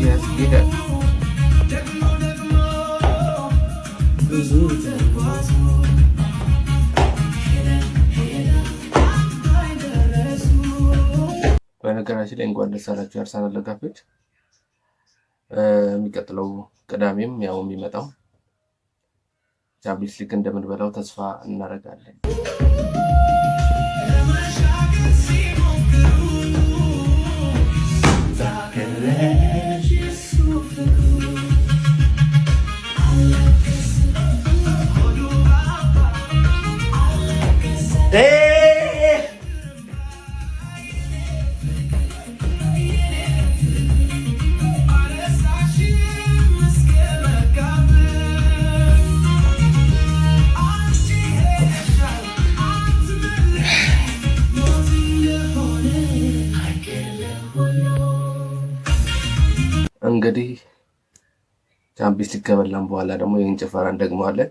ያስጌዳል። በነገራችን ላይ እንኳን ደስ አላችሁ የአርሰናል ደጋፊዎች። የሚቀጥለው ቅዳሜም ያው የሚመጣው ቻምፒየንስ ሊግ እንደምንበላው ተስፋ እናደርጋለን። እንግዲህ ቻምፒየንስ ሊግ ከበላን በኋላ ደግሞ ይህን ጭፈራ እንደግመዋለን።